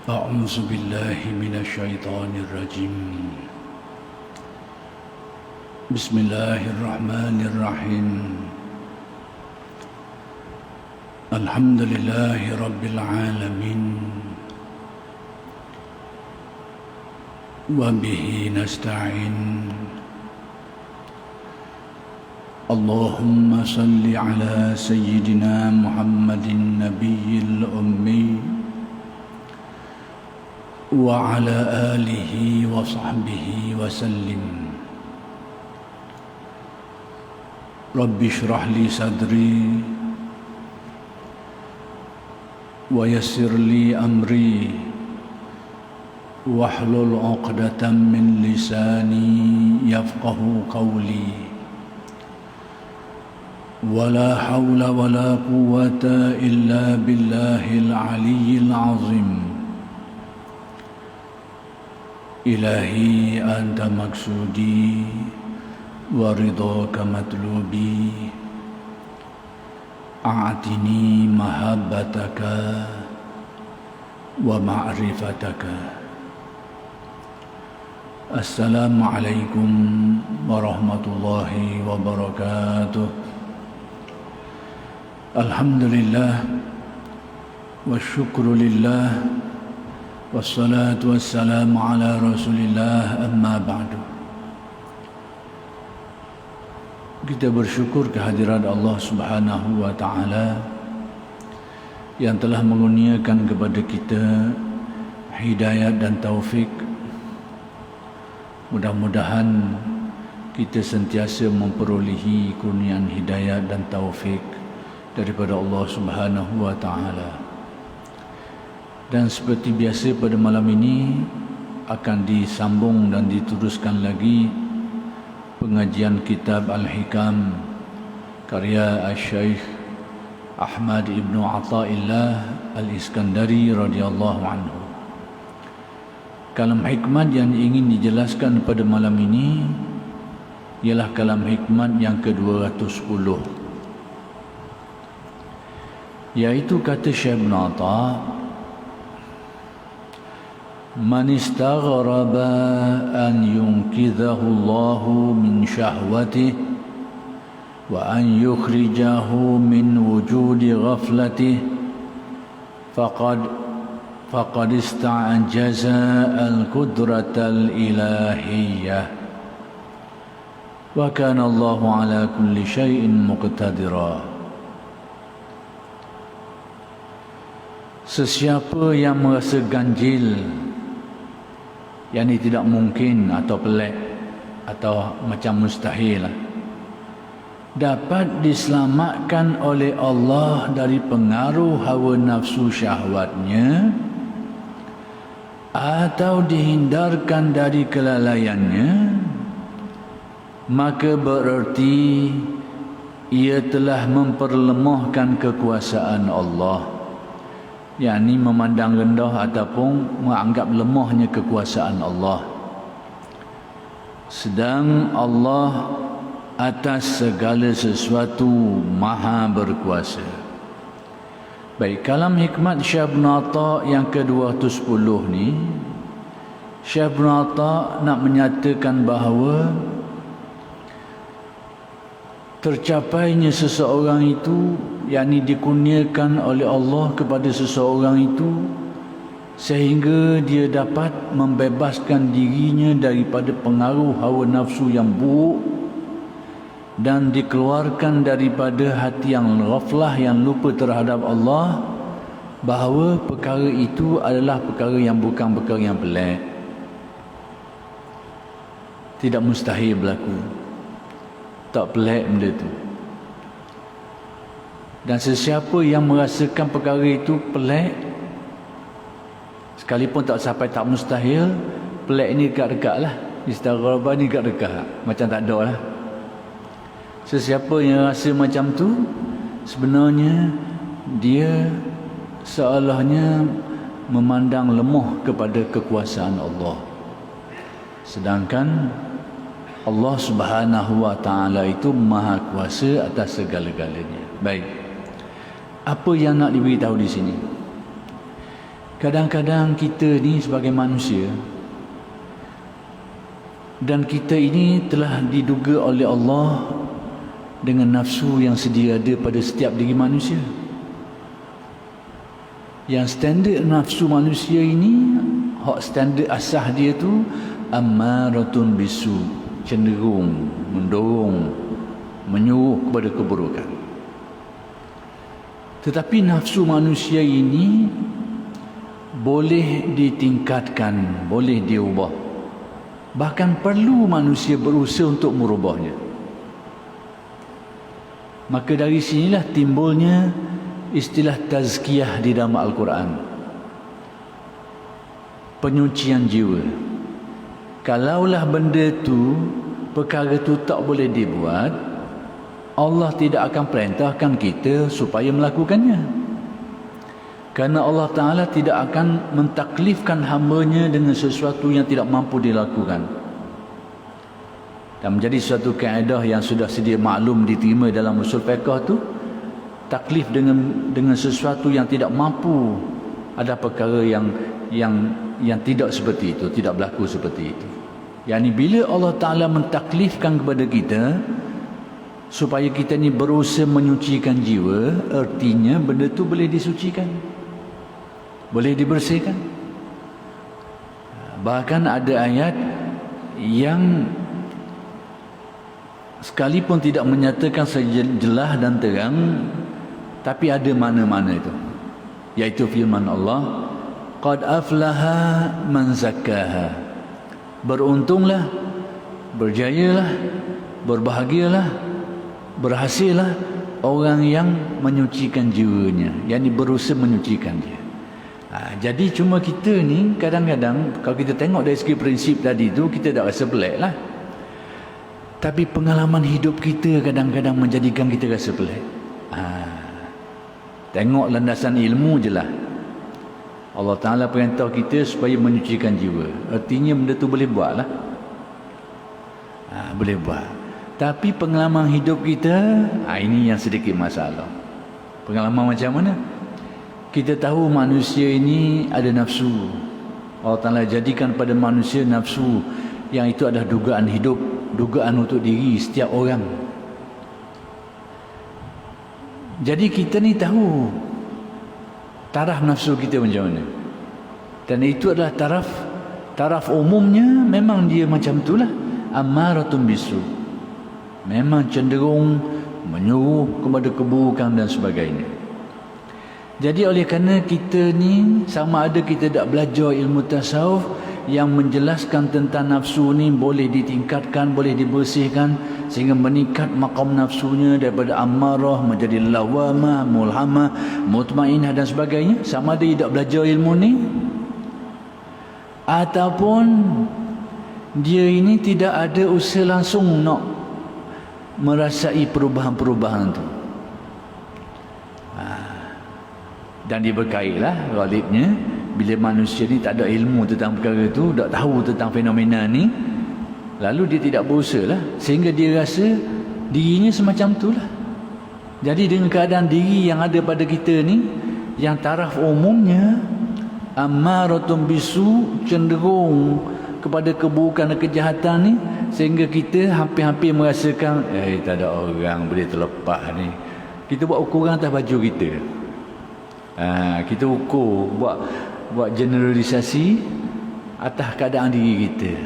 أعوذ بالله من الشيطان الرجيم. بسم الله الرحمن الرحيم. الحمد لله رب العالمين وبه نستعين. اللهم صل على سيدنا محمد النبي الأمي وعلى آله وصحبه وسلم. رب اشرح لي صدري ويسر لي أمري واحلل عقدة من لساني يفقه قولي. ولا حول ولا قوة إلا بالله العلي العظيم. إلهي أنت مقصودي ورضاك مطلوبي. أعطني محبتك ومعرفتك. السلام عليكم ورحمة الله وبركاته. الحمد لله والشكر لله wassalatu wassalamu ala rasulillah, amma ba'du. Kita bersyukur kehadiran Allah subhanahu wa ta'ala yang telah mengurniakan kepada kita hidayah dan taufik. Mudah-mudahan kita sentiasa memperolehi kurniaan hidayah dan taufik daripada Allah subhanahu wa ta'ala. Dan seperti biasa pada malam ini akan disambung dan diteruskan lagi pengajian kitab Al-Hikam karya Al-Syeikh Ahmad Ibn Athaillah Al-Iskandari radhiyallahu anhu. Kalam hikmat yang ingin dijelaskan pada malam ini ialah kalam hikmat yang ke-210, yaitu kata Syekh Ibn Atha, Man istaghraba an yunqidhahu Allahu min syahwatihi wa an yukhrijahu min wujudi ghaflatihi faqad ista'jaza al-qudrata al-ilahiyyah wa kana Allahu ala kulli syai'in muqtadira. Sesiapa yang merasa ganjil, yang ini tidak mungkin atau pelik atau macam mustahil, dapat diselamatkan oleh Allah dari pengaruh hawa nafsu syahwatnya atau dihindarkan dari kelalaiannya, maka bererti ia telah memperlemahkan kekuasaan Allah, yakni memandang rendah ataupun menganggap lemahnya kekuasaan Allah. Sedang Allah atas segala sesuatu maha berkuasa. Baik, kalam hikmat Syekh Ibn Atha yang ke-210 ni, Syekh Ibn Atha nak menyatakan bahawa tercapainya seseorang itu, yakni dikurniakan oleh Allah kepada seseorang itu sehingga dia dapat membebaskan dirinya daripada pengaruh hawa nafsu yang buruk dan dikeluarkan daripada hati yang ghaflah, yang lupa terhadap Allah, bahawa perkara itu adalah perkara yang bukan perkara yang pelik, tidak mustahil berlaku, tak pelik benda itu. Dan sesiapa yang merasakan perkara itu pelik, sekalipun tak sampai tak mustahil, pelik ni dekat-dekat lah, istaghraba ni dekat-dekat, macam tak ada lah. Sesiapa yang rasa macam tu, sebenarnya dia seolahnya memandang lemah kepada kekuasaan Allah. Sedangkan Allah subhanahu wa ta'ala itu maha kuasa atas segala-galanya. Baik, apa yang nak diberitahu di sini? Kadang-kadang kita ni sebagai manusia, dan kita ini telah diduga oleh Allah dengan nafsu yang sedia ada pada setiap diri manusia. Yang standard nafsu manusia ini, hak standard asah dia tu ammaratun bisu, cenderung, mendorong, menyuruh kepada keburukan. Tetapi nafsu manusia ini boleh ditingkatkan, boleh diubah. Bahkan perlu manusia berusaha untuk merubahnya. Maka dari sinilah timbulnya istilah tazkiyah di dalam Al-Quran. Penyucian jiwa. Kalaulah benda tu, perkara tu tak boleh dibuat, Allah tidak akan perintahkan kita supaya melakukannya. Kerana Allah Ta'ala tidak akan mentaklifkan hamba-Nya dengan sesuatu yang tidak mampu dilakukan. Dan menjadi suatu kaedah yang sudah sedia maklum diterima dalam usul fiqh tu, taklif dengan sesuatu yang tidak mampu, ada perkara yang tidak seperti itu, tidak berlaku seperti itu. Yani bila Allah Ta'ala mentaklifkan kepada kita supaya kita ni berusaha menyucikan jiwa, artinya benda tu boleh disucikan, boleh dibersihkan. Bahkan ada ayat yang sekalipun tidak menyatakan sejelas dan terang, tapi ada mana-mana itu, yaitu firman Allah, qad aflaha man zakkaha, beruntunglah, berjayalah, berbahagialah, berhasillah orang yang menyucikan jiwanya, yakni berusaha menyucikan dia. Jadi cuma kita ni kadang-kadang kalau kita tengok dari segi prinsip tadi tu, kita tak rasa pelik lah. Tapi pengalaman hidup kita kadang-kadang menjadikan kita rasa pelik. Tengok landasan ilmu je lah. Allah Ta'ala perintah kita supaya menyucikan jiwa, artinya benda tu boleh buat lah. Boleh buat. Tapi pengalaman hidup kita, ini yang sedikit masalah. Pengalaman macam mana? Kita tahu manusia ini ada nafsu. Allah Ta'ala jadikan pada manusia nafsu yang itu adalah dugaan hidup, dugaan untuk diri setiap orang. Jadi kita ni tahu taraf nafsu kita macam mana. Dan itu adalah taraf umumnya, memang dia macam itulah. Ammaratun bisu, memang cenderung menyuruh kepada keburukan dan sebagainya. Jadi oleh kerana kita ni sama ada kita tak belajar ilmu tasawuf yang menjelaskan tentang nafsu ni boleh ditingkatkan, boleh dibersihkan sehingga meningkat maqam nafsunya daripada ammarah menjadi lawamah, mulhamah, mutmainah dan sebagainya, sama ada tidak belajar ilmu ni ataupun dia ini tidak ada usaha langsung nak merasai perubahan-perubahan tu. Dan diberkailah ghalibnya bila manusia ni tak ada ilmu tentang perkara tu, tak tahu tentang fenomena ni, lalu dia tidak berusaha lah, sehingga dia rasa dirinya semacam itulah. Jadi dengan keadaan diri yang ada pada kita ni, yang taraf umumnya ammaratun bisu, cenderung kepada keburukan dan kejahatan ni, sehingga kita hampir-hampir merasakan tak ada orang boleh terlepas ni. Kita buat ukuran atas baju kita. Kita ukur, buat generalisasi atas keadaan diri kita.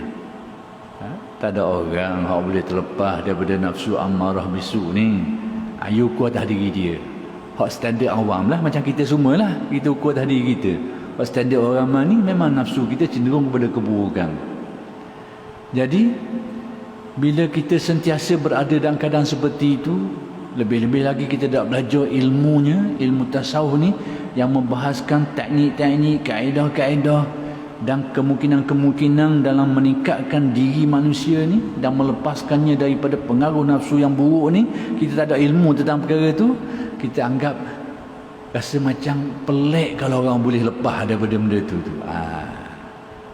Tak ada orang yang boleh terlepas daripada nafsu ammarah bisu ni. Ayu ukur atas diri dia. Hak standard awam lah, macam kita semua lah, kita ukur atas diri kita. Hak standard orang ni memang nafsu kita cenderung kepada keburukan. Jadi bila kita sentiasa berada dalam keadaan seperti itu, lebih-lebih lagi kita dah belajar ilmunya, ilmu tasawuf ni yang membahaskan teknik-teknik, kaedah-kaedah dan kemungkinan-kemungkinan dalam meningkatkan diri manusia ni dan melepaskannya daripada pengaruh nafsu yang buruk ni. Kita tak ada ilmu tentang perkara tu, kita anggap rasa macam pelik kalau orang boleh lepas daripada benda tu.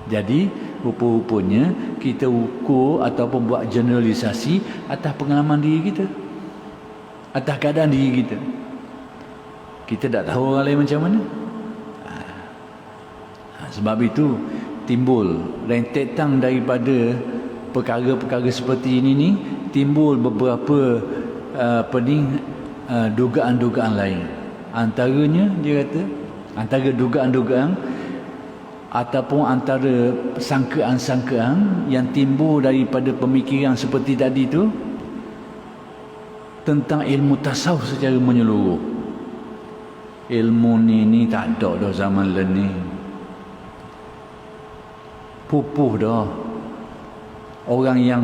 Jadi rupa-rupanya kita ukur ataupun buat generalisasi atas pengalaman diri kita, atas keadaan diri kita. Kita tak tahu orang lain macam mana. Sebab itu timbul rentetan daripada perkara-perkara seperti ini ni, timbul beberapa dugaan-dugaan lain. Antaranya dia kata, antara dugaan-dugaan ataupun antara sangkaan-sangkaan yang timbul daripada pemikiran seperti tadi tu tentang ilmu tasawuf secara menyeluruh. Ilmu ni tak ada dah zaman ni. Pupuh dah. Orang yang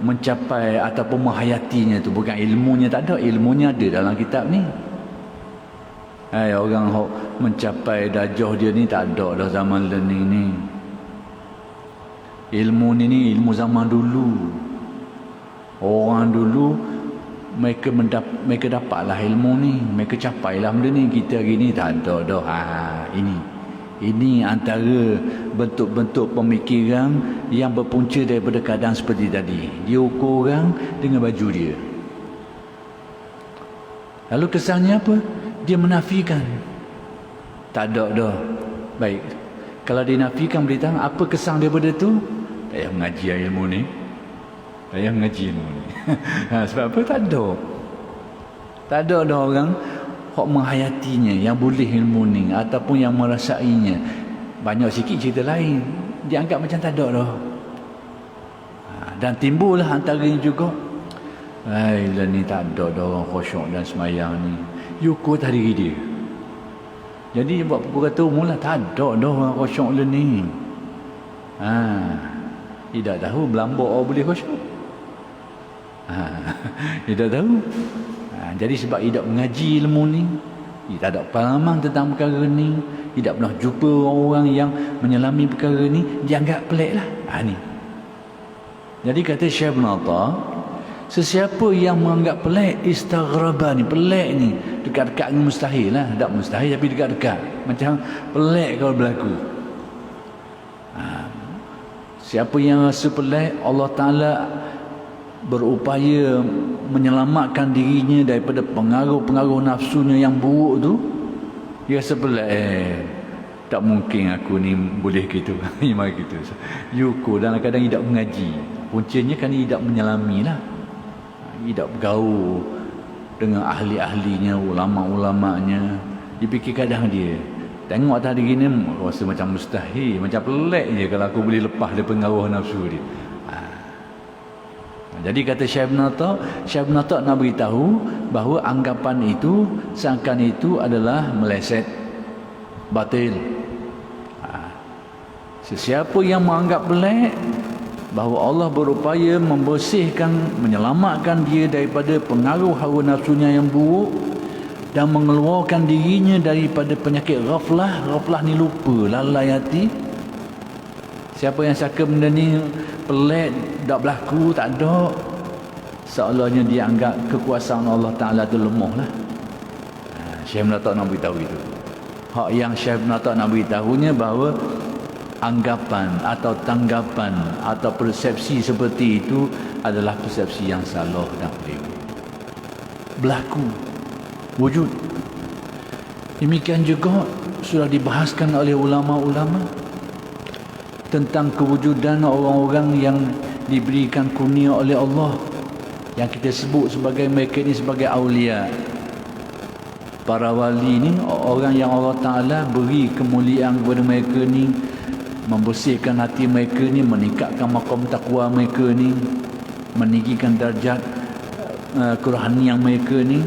mencapai ataupun menghayatinya tu, bukan ilmunya tak ada, ilmunya ada dalam kitab ni. Orang mencapai darjah dia ni tak ada dah zaman learning ni. Ilmu ni ilmu zaman dulu. Orang dulu mereka dapatlah ilmu ni, mereka capailah benda ni. Kita hari ni tak ada dah. Ini antara bentuk-bentuk pemikiran yang berpunca daripada keadaan seperti tadi. Dia ukur orang dengan baju dia. Lalu kesannya apa? Dia menafikan. Tak ada dah. Baik. Kalau dia nafikan, beritahu apa kesan daripada tu? Tak payah mengaji ilmu ni. Tak payah mengaji ilmu ni. Sebab apa? Tak ada. Tak ada dah orang hok menghayatinya, yang boleh ilmu ni ataupun yang merasainya. Banyak sikit cerita lain. Dia anggap macam tak ada dah. Dan timbullah antaranya juga, lah ni tak ada dah orang khusyuk dan semayang ni. Yukur tak diri dia. Jadi buat pukul kata mula tak ada dah orang khusyuk lah ni. Tidak tahu berlambak orang boleh khusyuk. Tidak tahu. Jadi sebab tidak mengaji ilmu ni, tidak ada pengalaman tentang perkara ni, tidak pernah jumpa orang yang menyelami perkara ni, dia anggap pelik lah. Ni. Jadi kata Syekh Ibn Atta, sesiapa yang menganggap pelik, istaghraba ni, pelik ni, dekat-dekat ni mustahil lah. Tak mustahil tapi dekat-dekat. Macam pelik kalau berlaku. Siapa yang rasa pelik, Allah Ta'ala berupaya menyelamatkan dirinya daripada pengaruh-pengaruh nafsunya yang buruk tu. Dia rasa pelik, tak mungkin aku ni boleh gitu. Memang gitu. Yukur dan kadang tidak mengaji. Puncanya kan tidak menyelami lah. Tidak bergaul dengan ahli-ahlinya, ulama-ulamanya. Dia fikir kadang dia tengok tadi gini, rasa macam mustahil, macam pelik je kalau aku boleh lepas dari pengaruh nafsu dia. Jadi kata Syekh Ibn Atta nak beritahu bahawa anggapan itu, sangkaan itu adalah meleset, batil. Sesiapa yang menganggap pelik bahawa Allah berupaya membersihkan, menyelamatkan dia daripada pengaruh hawa nafsunya yang buruk dan mengeluarkan dirinya daripada penyakit ghaflah. Ghaflah ni lupa, lalai hati. Siapa yang sangka benda ni pelik, tak berlaku, tak ada, seolahnya dia anggap kekuasaan Allah Ta'ala tu lemah lah. Syekh Ibn Atta nak beritahu itu. Hak yang Syekh Ibn Atta nak beritahunya bahawa anggapan atau tanggapan atau persepsi seperti itu adalah persepsi yang salah dan keliru. Berlaku, wujud. Demikian juga sudah dibahaskan oleh ulama-ulama tentang kewujudan orang-orang yang diberikan kurnia oleh Allah, yang kita sebut sebagai mereka ini sebagai awliya. Para wali ni orang yang Allah Ta'ala beri kemuliaan kepada mereka ni, membersihkan hati mereka ni, meningkatkan maqam taqwa mereka ni, meninggikan darjat kerohanian mereka ni,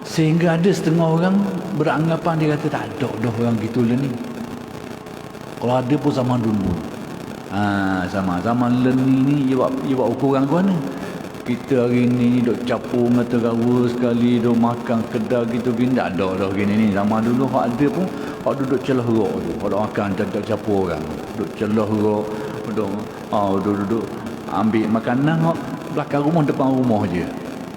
sehingga ada setengah orang beranggapan, dia kata tak ada dah orang gitulah ni. Kalau ada pun zaman dulu. Sama zaman ni dia buat ukuran ke mana? Kita hari ni duk capur dengan terawa sekali, duk makan kedai gitu gini, tak ada dah gini ni. Zaman dulu hak ada pun hak duduk celah rok tu. Hak duk makan tak capur orang. Duk celah rok, duduk ambil makanan hak belakang rumah, depan rumah je.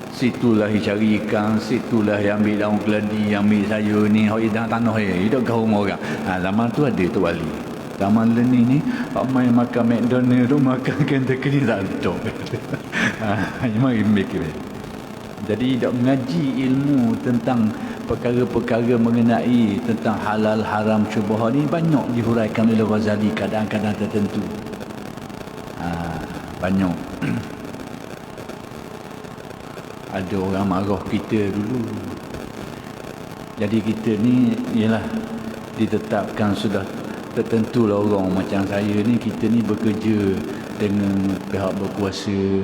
Situlah dia cari ikan, situlah dia ambil daun keladi, ambil sayur ni, hak dalam tanah hidup kat rumah orang. Zaman tu ada tu wali. Zaman ni main makan McDonald tu, makan Kentucky tak ada. Memang imik. Jadi tak mengaji ilmu tentang perkara-perkara mengenai tentang halal haram syubhah ni banyak dihuraikan oleh Ghazali kadang-kadang tertentu. Banyak. Ada orang marah kita dulu. Jadi kita ni ialah ditetapkan sudah tertentulah orang macam saya ni, kita ni bekerja dengan pihak berkuasa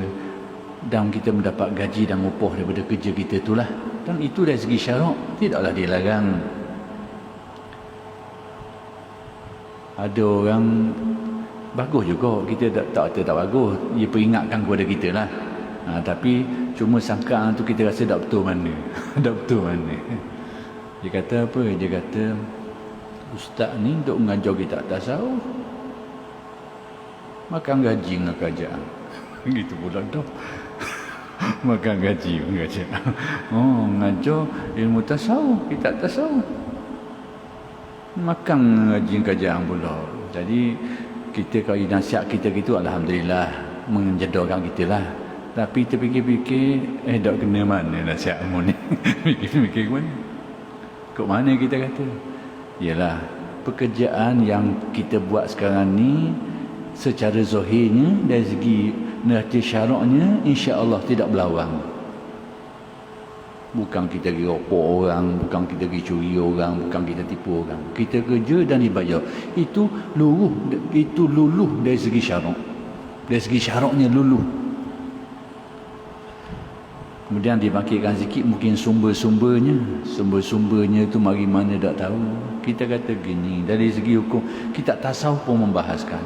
dan kita mendapat gaji dan upah daripada kerja kita itulah. Dan itu dari segi syarak tidaklah dilarang. Ada orang bagus juga, kita tak bagus, dia peringatkan kepada kita lah. Tapi cuma sangkaan tu kita rasa tak betul mana. Tak betul mana. Dia kata apa? Dia kata ustaz ni untuk mengajar kita tasawuf, makan gaji dengan kerajaan. Gitu pula dah. Makan gaji dengan kerajaan. Oh, mengajar ilmu tasawuf, kita tasawuf, makan gaji dengan kerajaan pula. Jadi kita kalau nasihat kita gitu, alhamdulillah menjedarkan kita lah. Tapi terfikir-fikir, tak kena mana nasihatmu ni. Fikir-fikir ke mana? Kok mana kita kata? Ialah pekerjaan yang kita buat sekarang ni secara zahirnya dari segi neraca syaraknya insya-Allah tidak berlawan. Bukan kita pergi rokok orang, bukan kita pergi curi orang, bukan kita tipu orang. Kita kerja dan dibayar. Itu luluh dari segi syarak. Dari segi syaraknya luluh. Kemudian dibangkitkan sikit mungkin sumber-sumbernya itu mari mana tak tahu. Kita kata gini, dari segi hukum kita tasawuf pun membahaskan.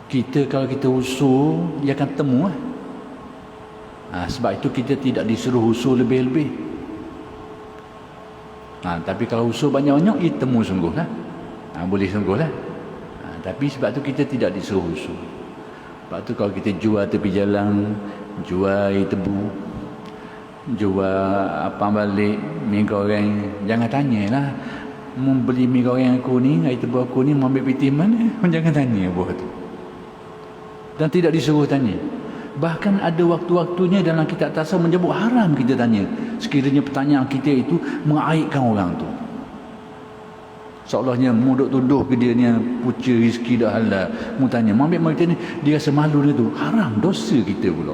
Kita kalau kita usul, dia akan temu lah. Sebab itu kita tidak disuruh usul lebih-lebih. Tapi kalau usul banyak-banyak, ia temu sungguh lah. Boleh sungguh lah. Tapi sebab itu kita tidak disuruh usul. Sebab tu kalau kita jual tepi jalan, jual air tebu, jual apa balik, mi goreng, jangan tanyalah membeli mi goreng aku ni, air tebu aku ni mau ambil piti mana. Jangan tanya buah tu. Dan tidak disuruh tanya. Bahkan ada waktu-waktunya dalam kitab tasawuf menyebut haram kita tanya, sekiranya pertanyaan kita itu mengaibkan orang tu. Seolahnya mu duk tuduh ke dia ni punca rezeki dah halal. Mu tanya, mu ambil kita ni, dia rasa malu dia tu. Haram, dosa kita pula.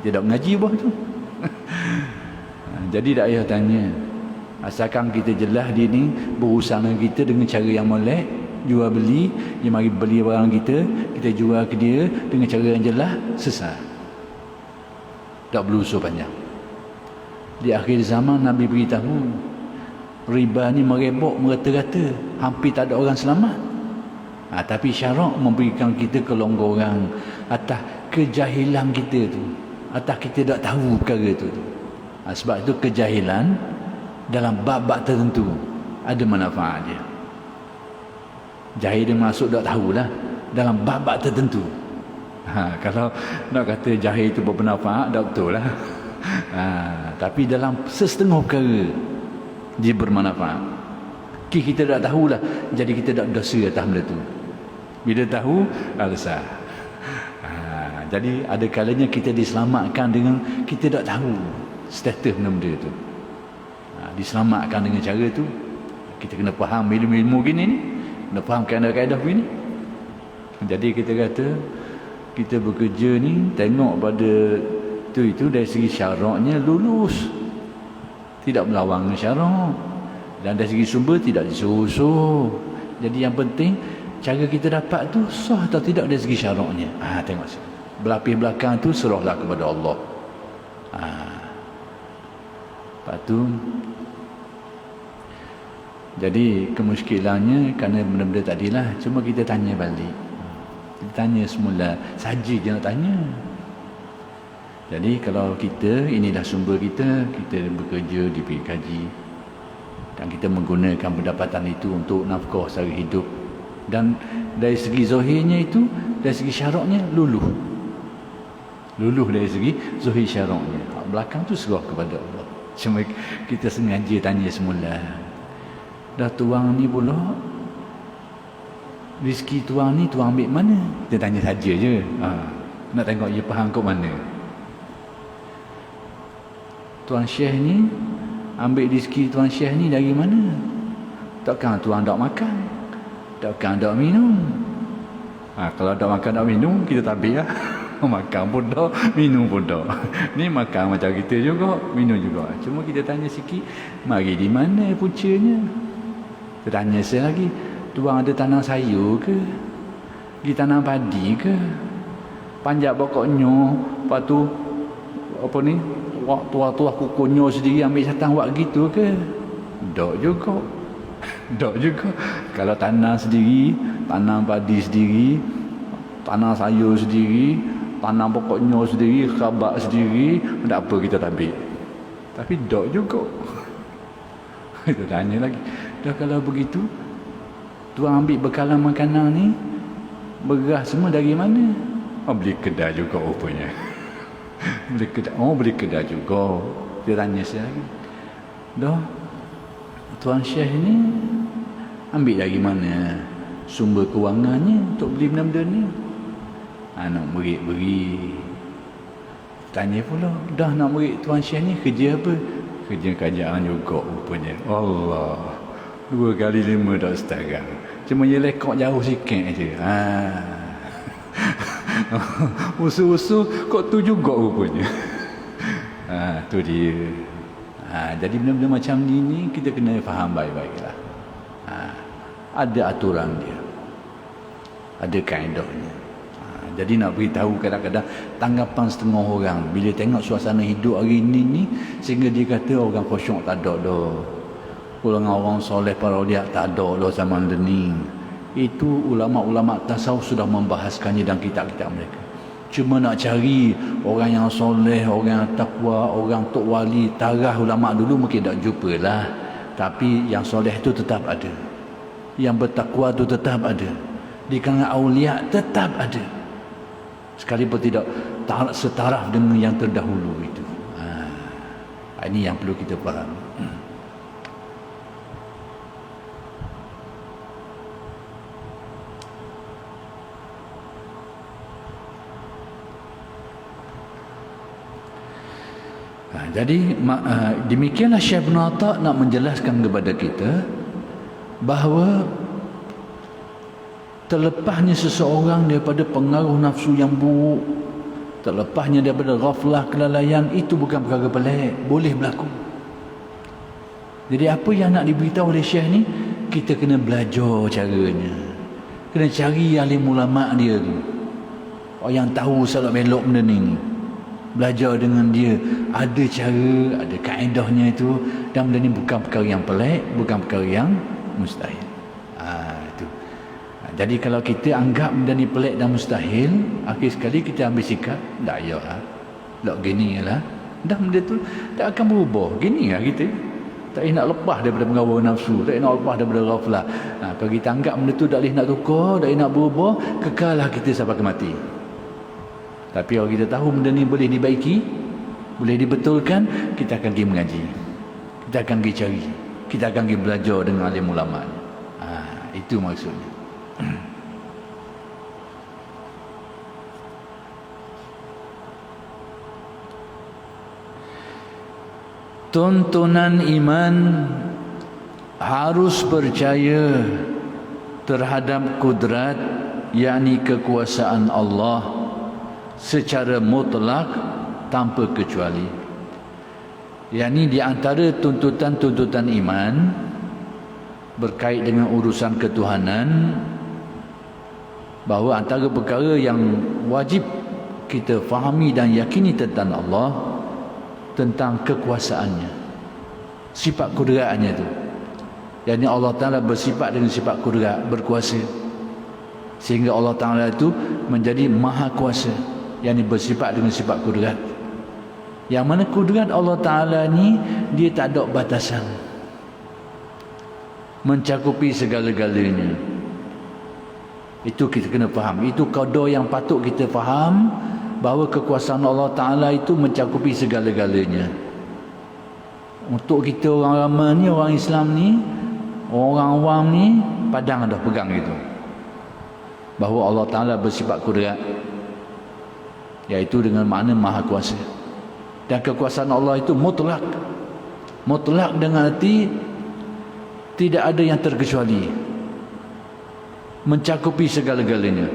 Dia tak mengaji buah tu. Jadi tak payah tanya. Asalkan kita jelas dia ni berusaha dengan kita dengan cara yang molek, jual beli, dia mari beli barang kita, kita jual ke dia dengan cara yang jelas, selesai. Tak perlu usul panjang. Di akhir zaman Nabi beritahu riba ni merebak merata-rata, hampir tak ada orang selamat. Tapi syarak memberikan kita kelonggaran atas kejahilan kita tu, atas kita tak tahu perkara tu. Sebab itu kejahilan dalam bab-bab tertentu ada manfaat dia. Jahil dia masuk tak tahulah dalam bab-bab tertentu. Kalau nak kata jahil itu bermanfaat, tak betul lah. Tapi dalam sesetengah perkara dia bermanfaat. Kita tak tahulah, jadi kita tak dosa atas benda tu. Bila tahu, resah. Jadi ada kalanya kita diselamatkan dengan kita tak tahu status benda tu. Diselamatkan dengan cara tu. Kita kena faham ilmu-ilmu gini ni, kena faham kaedah-kaedah begini. Jadi kita kata kita bekerja ni tengok pada tu itu dari segi syaraknya lulus, tidak melawan dengan syarak, dan dari segi sumber tidak disuruh. Jadi yang penting cara kita dapat tu sah atau tidak dari segi syaraknya. Tengok sini. Belapis belakang tu serahlah kepada Allah. Lepas tu jadi kemuskilannya kerana benda-benda tadilah, cuma kita tanya balik. Kita tanya semula saja je nak tanya. Jadi kalau kita, inilah sumber kita bekerja di PKJ dan kita menggunakan pendapatan itu untuk nafkah sehari hidup, dan dari segi zahirnya itu, dari segi syaraknya luluh dari segi zahir syaraknya. Belakang tu serah kepada Allah. Cuma kita sengaja tanya semula. Dah tuang ni pula, rezeki tuang ni tuang ambil mana? Kita tanya saja je. Nak tengok dia faham kat mana. Tuan Syekh ni ambil rezeki Tuan Syekh ni dari mana? Takkan tuan tak makan, takkan tak minum. Kalau tak makan tak minum, kita tabik lah. Makan pun tak, minum pun tak. Ni makan macam kita juga, minum juga. Cuma kita tanya sikit, mari di mana puncanya? Kita tanya saya lagi, tuan ada tanam sayur ke? Di tanam padi ke? Panjat pokoknya, lepas tu apa ni, tua-tua kukunya sendiri ambil satang buat gitu ke? Tak juga. Tak juga. Kalau tanam sendiri, tanam padi sendiri, tanam sayur sendiri, tanam pokoknya sendiri, khabar sendiri, tak apa kita tabik. Tapi tak juga. Kita tanya lagi, dah kalau begitu, tuan ambil bekalan makanan ni, beras semua dari mana? Beli kedai juga rupanya. Beli kedai juga. Dia tanya saya lagi, dah Tuan Syekh ni ambil dari mana sumber kewangannya untuk beli benda-benda ni? Nak beri. Tanya pula, dah nak beri Tuan Syekh ni kerja apa? Kerja kerajaan juga rupanya. Allah, 2 kali 5 dah setara. Cuma dia lekok jauh sikit je. Usul-usul kok tu juga rupanya. Tu dia. Jadi benda-benda macam ni kita kena faham baik-baiklah. Ada aturan dia, ada kaedahnya. Jadi nak beritahu kadang-kadang tanggapan setengah orang bila tengok suasana hidup hari ni sehingga dia kata orang khusyuk tak ada dah, orang soleh para aulia tak ada dah zaman ni. Itu ulama-ulama tasawuf sudah membahaskannya dalam kitab-kitab mereka. Cuma nak cari orang yang soleh, orang yang takwa, orang tok wali, tarah ulama dulu mungkin tak jumpalah. Tapi yang soleh itu tetap ada, yang bertakwa itu tetap ada, di kalangan aulia tetap ada, sekalipun tidak setaraf dengan yang terdahulu itu. Ini yang perlu kita faham. Jadi demikianlah Syekh Ibn Atta' nak menjelaskan kepada kita bahawa terlepasnya seseorang daripada pengaruh nafsu yang buruk, terlepasnya daripada ghaflah, kelalaian, itu bukan perkara pelik, boleh berlaku. Jadi apa yang nak diberitahu oleh Syekh ni, kita kena belajar caranya, kena cari alim ulama dia tu, orang yang tahu salah belok benda ni, belajar dengan dia. Ada cara, ada kaedahnya itu, dan benda ni bukan perkara yang pelik, bukan perkara yang mustahil. Itu. Jadi kalau kita anggap benda ni pelik dan mustahil, akhir sekali kita ambil sikap, tak payahlah, tak gini lah, dah benda tu tak akan berubah. Gini lah kita, tak nak lepas daripada pengaruh nafsu, tak nak lepas daripada ghaflah. Kalau kita anggap benda tu tak boleh nak tukar, tak nak berubah, kekallah kita sampai ke mati. Tapi kalau kita tahu benda ni boleh dibaiki, boleh dibetulkan, kita akan pergi mengaji, kita akan pergi cari, kita akan pergi belajar dengan alim ulama. Itu maksudnya. Tuntunan iman harus percaya terhadap kudrat, yakni kekuasaan Allah secara mutlak tanpa kecuali. Yakni di antara tuntutan-tuntutan iman berkait dengan urusan ketuhanan, bahawa antara perkara yang wajib kita fahami dan yakini tentang Allah, tentang kekuasaannya, sifat kudratnya itu. Yakni Allah Ta'ala bersifat dengan sifat kudrat, berkuasa, sehingga Allah Ta'ala itu menjadi maha kuasa, yakni bersifat dengan sifat kudrat. Yang mana kudrat Allah Ta'ala ni dia tak ada batasan, mencakupi segala-galanya. Itu kita kena faham. Itu qadar yang patut kita faham, bahawa kekuasaan Allah Ta'ala itu mencakupi segala-galanya. Untuk kita orang ramai ni, orang Islam ni, orang awam ni, padang dah pegang itu, bahawa Allah Ta'ala bersifat kudrat, iaitu dengan makna maha kuasa. Dan kekuasaan Allah itu mutlak. Mutlak dengan arti tidak ada yang terkecuali, mencakupi segala-galanya,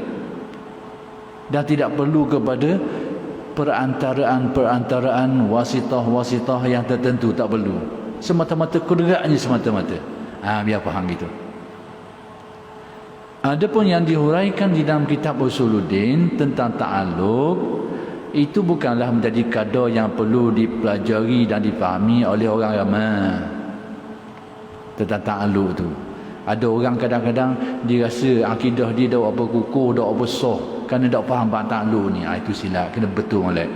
dan tidak perlu kepada perantaraan wasitah yang tertentu, tak perlu. Semata-mata kudratnya semata-mata. Biar faham gitu. Adapun yang dihuraikan di dalam kitab Usuluddin tentang ta'alluq, itu bukanlah menjadi kadar yang perlu dipelajari dan difahami oleh orang ramai. Tentang ta'alluq tu, ada orang kadang-kadang dia rasa akidah dia dah apa kukuh, dah apa sah, kerana tak faham bab ta'alluq ni. Itu silap, kena betul molek.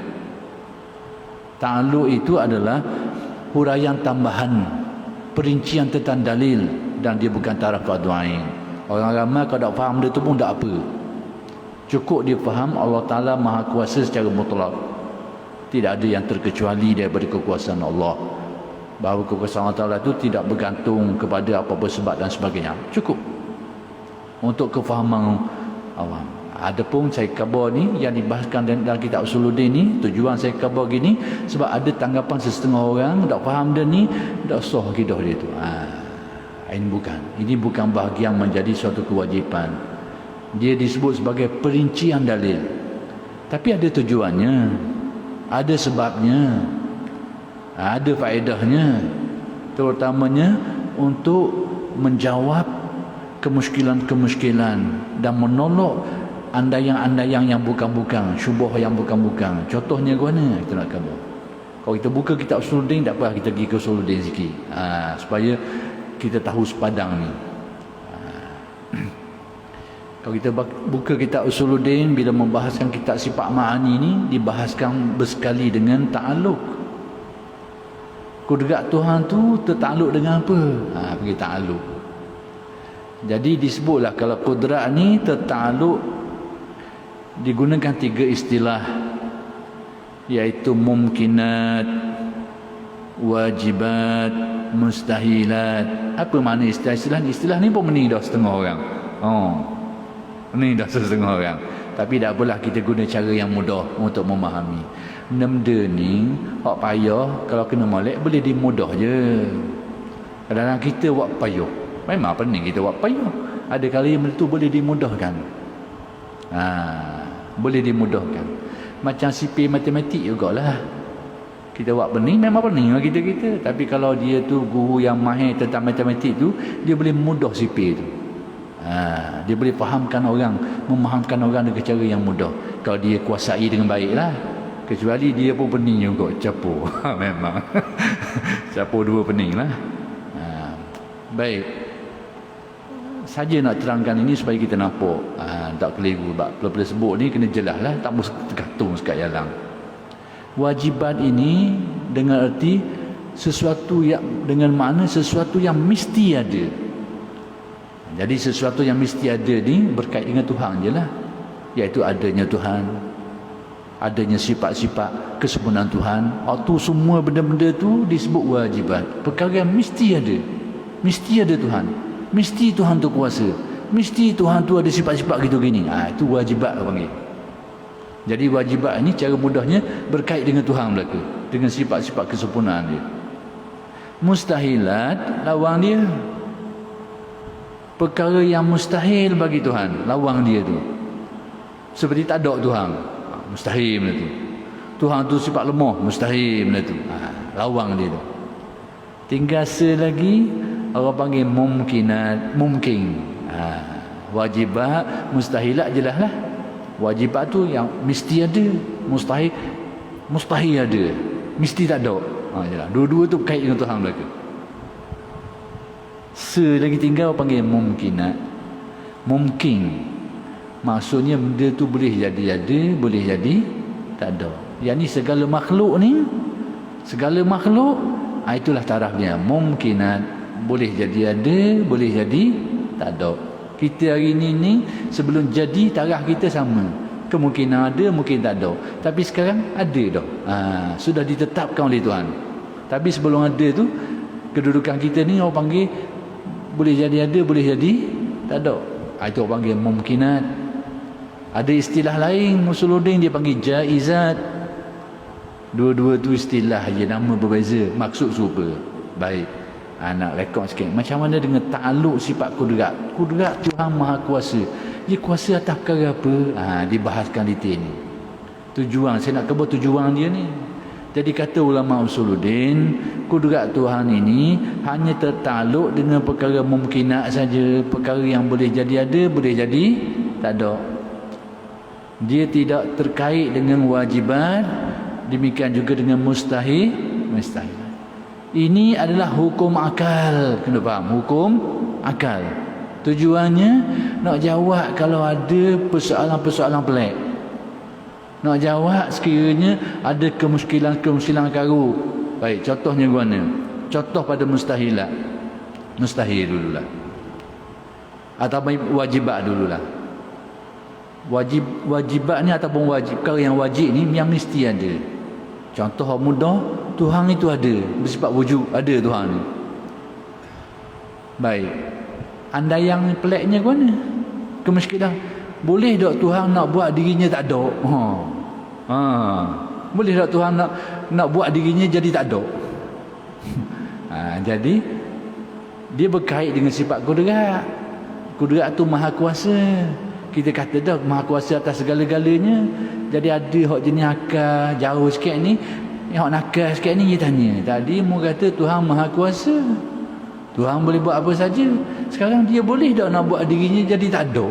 Ta'alluq itu adalah huraian tambahan, perincian tentang dalil, dan dia bukan taraf fardu ain. Orang ramai kalau tak faham dia tu pun tak apa. Cukup dia faham Allah Ta'ala Maha Kuasa secara mutlak. Tidak ada yang terkecuali daripada kekuasaan Allah. Bahawa kekuasaan Allah Ta'ala itu tidak bergantung kepada apa-apa sebab dan sebagainya. Cukup untuk kefahaman awam. Adapun saya khabar ni yang dibahaskan dalam kitab Usuluddin ni, tujuan saya khabar gini sebab ada tanggapan setengah orang tak faham dia ni, tak sah akidah dia tu. Ini bukan bahagian menjadi suatu kewajipan. Dia disebut sebagai perincian dalil, tapi ada tujuannya, ada sebabnya, ada faedahnya, terutamanya untuk menjawab kemuskilan-kemuskilan dan menolak andaian-andaian yang bukan-bukan, syubah yang bukan-bukan. Contohnya ke mana kita nak khabar? Kalau kita buka kitab Usuluddin, tak apa kita pergi ke Usuluddin sikit, supaya kita tahu sepadang ni. Kalau kita buka kitab Usuluddin, bila membahaskan kitab sifat ma'ani ni, dibahaskan bersekali dengan ta'alluq. Kudrat Tuhan tu tertakluk dengan apa? Pergi ta'alluq. Jadi disebutlah kalau kudrat ni tertakluk, digunakan 3 istilah, iaitu mumkinat, wajibat, mustahilat. Apa makna istilah-istilah ni? Istilah ni pun pening dah setengah orang. Ni dah setengah orang. Tapi tak apalah, kita guna cara yang mudah untuk memahami. Benda ni hak payah, kalau kena molek boleh dimudah je. Kadang-kadang kita buat payah, memang pening kita buat payah. Ada kali benda tu boleh dimudahkan. Boleh dimudahkan. Macam sipir matematik jugalah. Kita buat pening, memang pening lah kita. Tapi kalau dia tu guru yang mahir tentang matematik tu, dia boleh mudah sipir tu. Dia boleh fahamkan orang, memahamkan orang dengan cara yang mudah, kalau dia kuasai dengan baik lah. Kecuali dia pun pening juga, capur. Memang capur dua pening lah. Baik, saja nak terangkan ini supaya kita nampak, tak keliru. Bila sebut ni kena jelas lah, tak boleh tergantung sekat jalan. Wajibat ini dengan arti sesuatu yang, dengan makna sesuatu yang mesti ada. Jadi sesuatu yang mesti ada ni berkait dengan Tuhan je lah, iaitu adanya Tuhan, adanya sifat-sifat kesempurnaan Tuhan. Itu semua benda-benda tu disebut wajibat. Perkara yang mesti ada. Mesti ada Tuhan, mesti Tuhan tu kuasa, mesti Tuhan tu ada sifat-sifat gitu gini. Itu wajibat orang panggil. Jadi wajibat ni cara mudahnya berkait dengan Tuhan belaka, dengan sifat-sifat kesempurnaan dia. Mustahilat lawang dia. Perkara yang mustahil bagi Tuhan, lawang dia tu. Seperti tak ada Tuhan, mustahil benda tu. Tuhan tu sifat lemah, mustahil benda tu. Lawang dia tu. Tinggal selagi orang panggil mumkinat, mungkin. Wajibat, mustahilat jelas lah. Wajibat tu yang mesti ada, mustahil ada, mesti tak ada. Jelas. Dua-dua tu berkait dengan Tuhan belaka. Selagi tinggal orang panggil mumkinat. Mungkin maksudnya benda tu boleh jadi ada, boleh jadi tak ada. Yang ni segala makhluk ni, segala makhluk, itulah tarafnya. Mumkinat, boleh jadi ada, boleh jadi tak ada. Kita hari ni sebelum jadi taraf kita sama. Kemungkinan ada, mungkin tak ada. Tapi sekarang ada dah. Sudah ditetapkan oleh Tuhan. Tapi sebelum ada tu, kedudukan kita ni orang panggil boleh jadi ada, boleh jadi tak ada. Itu orang panggil mumkinat. Ada istilah lain Usuluddin, dia panggil jaizat. Dua-dua tu istilah je, nama berbeza, maksud serupa. Baik. Nak rekod sikit. Macam mana dengan takluk sifat kudrat? Kudrat Tuhan Maha Kuasa. Dia kuasa atas perkara apa? Dibahaskan detail ni. Tujuan, saya nak kebut tujuan dia ni. Jadi kata ulama Usuluddin, kudrat Tuhan ini hanya tertakluk dengan perkara mungkinat saja. Perkara yang boleh jadi ada, boleh jadi tak ada. Dia tidak terkait dengan wajibat, demikian juga dengan mustahil. Ini adalah hukum akal. Kena faham, hukum akal. Tujuannya nak jawab kalau ada persoalan-persoalan pelik. Nak jawab sekiranya ada kemuskilan karut. Baik, contohnya mana? Contoh pada mustahilat. Mustahil dululah. Atau wajibat dululah. Wajibat ni ataupun wajib, perkara yang wajib ni yang mesti ada. Contoh mudah, Tuhan itu ada, bersifat wujud, ada Tuhan ni. Baik. Anda yang peliknya ke mana? Kemuskilan. Boleh tak Tuhan nak buat dirinya tak ada? Boleh tak Tuhan nak buat dirinya jadi tak ada? Jadi dia berkait dengan sifat kudrat. Kudrat tu maha kuasa. Kita kata dah maha kuasa atas segala-galanya. Jadi ada hak jenis akal jauh sikit ni, hak nakal sikit ni dia tanya. Tadi mu kata Tuhan maha kuasa, Tuhan boleh buat apa saja. Sekarang dia boleh tak nak buat dirinya jadi tak ada?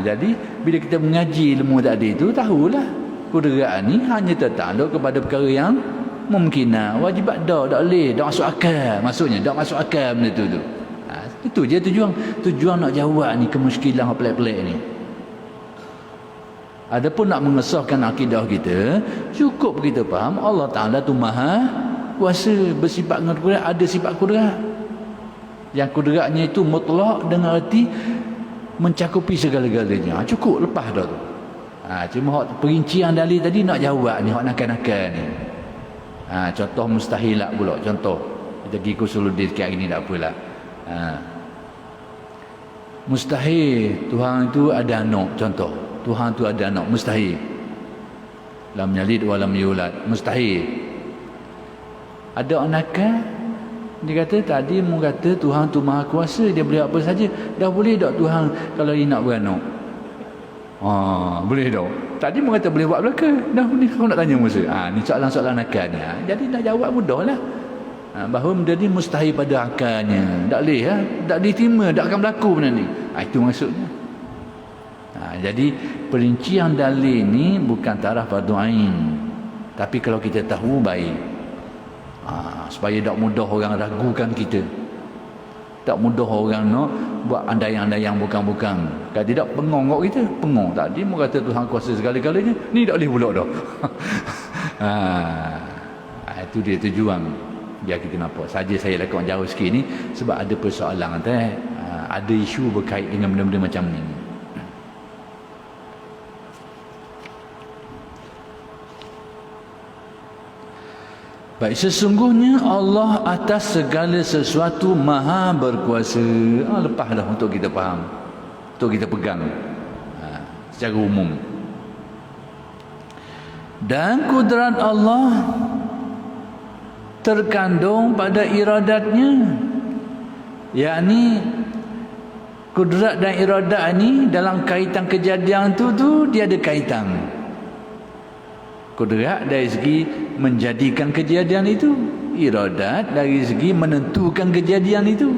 Jadi bila kita mengaji ilmu tadi tu, tahulah kudrat ni hanya tertakluk kepada perkara yang mungkinah. Wajibat tak boleh, tak masuk akal. Maksudnya tak masuk akal benda tu. Itu je tujuan nak jawab ni kemuskilan yang pelik-pelik ni. Adapun nak mengesahkan akidah kita, cukup kita faham Allah Ta'ala tu maha kuasa, bersifat dengan kudrat, ada sifat kudrat. Yang kudratnya itu mutlak dengan arti mencakupi segala-galanya. Cukup, lepas dah tu. Cuma perincian dalil tadi nak jawab ni, hak nakal-nakal ni. Contoh mustahilat pula. Contoh kita pergi ke Usuluddin sikit hari ni, tak apalah. Mustahil Tuhan itu ada anak. Contoh, Tuhan itu ada anak, mustahil. Lam yalid wa lam yulad, mustahil. Ada anak nakal, dia kata tadi mu kata Tuhan tu maha kuasa, dia boleh apa saja. Dah boleh tak Tuhan kalau dia nak beranak? Boleh tak? Tadi mu kata boleh buat belaka. Dah ni kau nak tanya Musa. Ni soalan-soalan akal ni. Jadi nak jawab mudahlah. Bahawa benda ni mustahil pada akalnya. Tak boleh tak diterima, tak akan berlaku benda ni. Itu maksudnya. Jadi perincian dalil ni bukan taraf fardu ain. Tapi kalau kita tahu baik. Supaya tak mudah orang ragukan kita. Tak mudah orang nak buat andai-andai yang bukan-bukan. Kalau tidak pengong kita, pengong. Tadi mu kata Tuhan kuasa segala-galanya, ni tak boleh pula dah. Itu dia tujuan. Biar kita nampak. Saja saya lakukan jauh sikit ni sebab ada persoalan ada isu berkait dengan benda-benda macam ni. Baik, sesungguhnya Allah atas segala sesuatu maha berkuasa. Lepas dah untuk kita faham, untuk kita pegang secara umum. Dan kudrat Allah terkandung pada iradatnya, yakni kudrat dan iradat ni dalam kaitan kejadian tu dia ada kaitan. Kudrat dari segi menjadikan kejadian itu, iradat dari segi menentukan kejadian itu.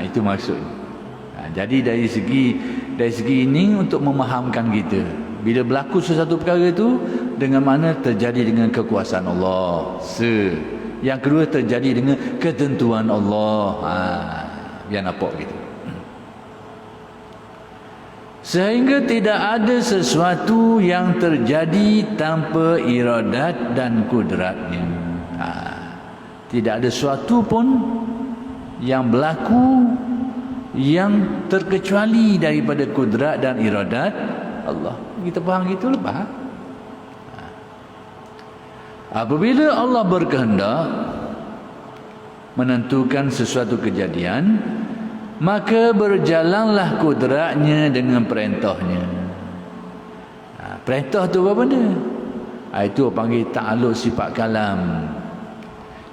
Itu maksud. Jadi dari segi ini untuk memahamkan kita bila berlaku sesuatu perkara itu dengan mana terjadi dengan kekuasaan Allah. Yang kedua terjadi dengan ketentuan Allah. Biar nampak gitu. Sehingga tidak ada sesuatu yang terjadi tanpa iradat dan kudratnya. Tidak ada sesuatu pun yang berlaku yang terkecuali daripada kudrat dan iradat Allah. Kita faham gitu lepas. Apabila Allah berkehendak menentukan sesuatu kejadian, maka berjalanlah kudratnya dengan perintahnya. Perintah tu apa benda? Itu panggil ta'aluk sifat kalam.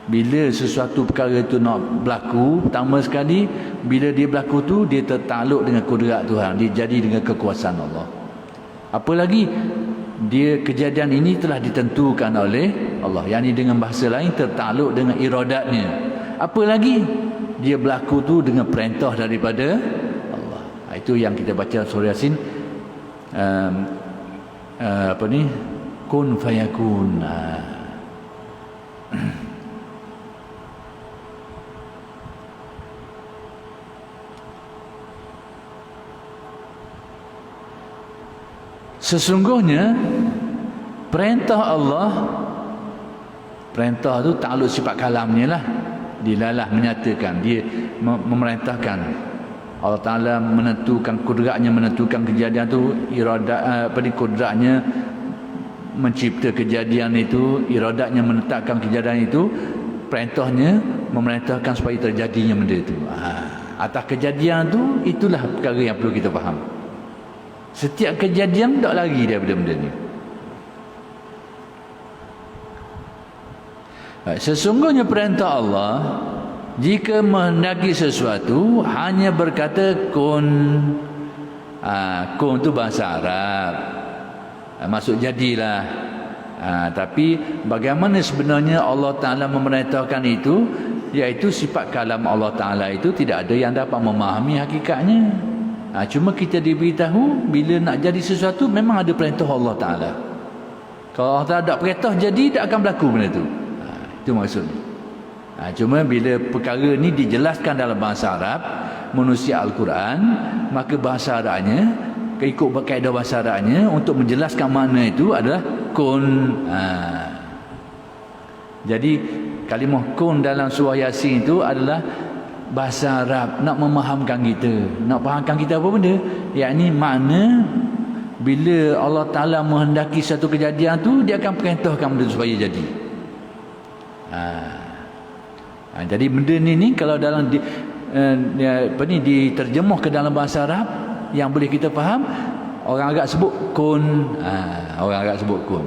Bila sesuatu perkara itu nak berlaku, pertama sekali bila dia berlaku tu dia tertakluk dengan kudrat Tuhan, dia jadi dengan kekuasaan Allah. Apa lagi? Dia kejadian ini telah ditentukan oleh Allah. Yang ini dengan bahasa lain tertakluk dengan iradatnya. Apa lagi? Dia berlaku tu dengan perintah daripada Allah. Itu yang kita baca surah Yasin. Kun fayakun. Sesungguhnya perintah Allah, perintah tu takluk sifat kalamnya lah. Dilalah menyatakan, dia memerintahkan. Allah Ta'ala menentukan kudratnya, menentukan kejadian tu, kudratnya mencipta kejadian itu, iradatnya menetapkan kejadian itu, perintahnya memerintahkan supaya terjadinya benda itu. Atas kejadian tu, itulah perkara yang perlu kita faham. Setiap kejadian tak lari daripada benda ni. Sesungguhnya perintah Allah, jika menghendaki sesuatu hanya berkata kun. Kun tu bahasa Arab, maksud jadilah. Tapi bagaimana sebenarnya Allah Ta'ala memerintahkan itu, iaitu sifat kalam Allah Ta'ala itu tidak ada yang dapat memahami hakikatnya. Cuma kita diberitahu bila nak jadi sesuatu memang ada perintah Allah Ta'ala. Kalau Allah Ta'ala tak perintah jadi, tak akan berlaku benda tu. Itu maksudnya. Cuma bila perkara ni dijelaskan dalam bahasa Arab, manusia Al-Quran, maka bahasa Arabnya, ikut kaedah bahasa Arabnya, untuk menjelaskan makna itu adalah kun. Jadi kalimah kun dalam surah Yasin itu adalah bahasa Arab nak memahamkan kita, nak fahamkan kita apa benda, yakni makna bila Allah Ta'ala menghendaki satu kejadian tu, dia akan perintahkan benda tu supaya jadi. Jadi benda ni kalau dalam diterjemah ke dalam bahasa Arab yang boleh kita faham, orang Arab sebut kun. Orang Arab sebut kun.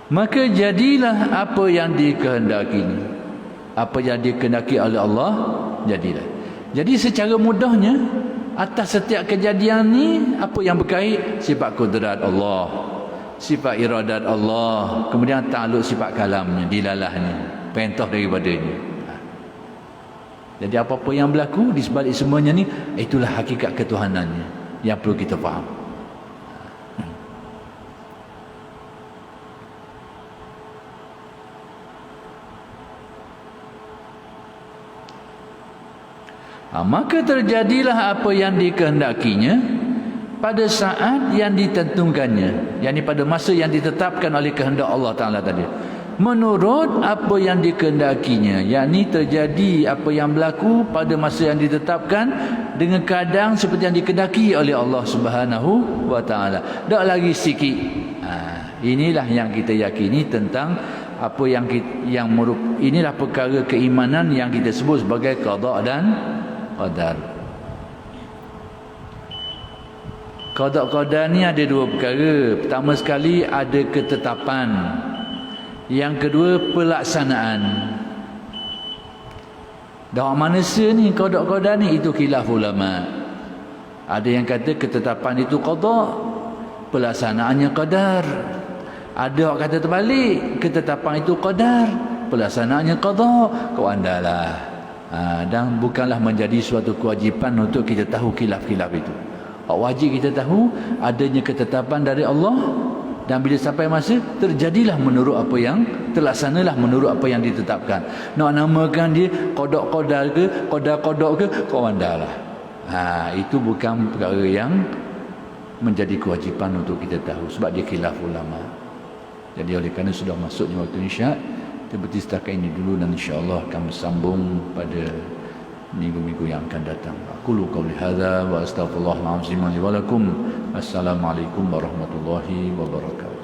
Maka jadilah apa yang dikehendaki. Apa yang dikehendaki oleh Allah, jadilah. Jadi secara mudahnya, atas setiap kejadian ni, apa yang berkait? Sifat kudrat Allah, sifat iradat Allah, kemudian takluk sifat kalamnya, dilalahnya, perintah daripadanya. Jadi apa-apa yang berlaku di sebalik semuanya ni, itulah hakikat ketuhanannya yang perlu kita faham. Maka terjadilah apa yang dikehendakinya pada saat yang ditentukannya, yakni pada masa yang ditetapkan oleh kehendak Allah Ta'ala tadi, menurut apa yang dikehendakinya, yakni terjadi apa yang berlaku pada masa yang ditetapkan dengan keadaan seperti yang dikehendaki oleh Allah Subhanahu wa Ta'ala. Tak lagi sikit. Inilah yang kita yakini tentang apa yang inilah perkara keimanan yang kita sebut sebagai qada dan qadar. Qada qadar ni ada dua perkara. Pertama sekali ada ketetapan. Yang kedua pelaksanaan. Dalam manusia ni qada qadar ni itu khilaf ulama. Ada yang kata ketetapan itu qada, pelaksanaannya qadar. Ada orang kata terbalik, ketetapan itu qadar, pelaksanaannya qada. Kau andalah. Dan bukanlah menjadi suatu kewajipan untuk kita tahu khilaf-khilaf itu. Wajib kita tahu adanya ketetapan dari Allah, dan bila sampai masa terjadilah menurut apa yang terlaksanalah menurut apa yang ditetapkan. Nak namakan dia qada-qadar ke qada-qada ke, kau andalah. Itu bukan perkara yang menjadi kewajipan untuk kita tahu, sebab dia khilaf ulama. Jadi oleh kerana sudah masuknya waktu isyak, kita berhenti setakat ini dulu, dan insya-Allah akan sambung pada minggu-minggu yang akan datang. Aqulu qawli hadza wa astaghfirullahal azim li wa lakum. Assalamualaikum warahmatullahi wabarakatuh.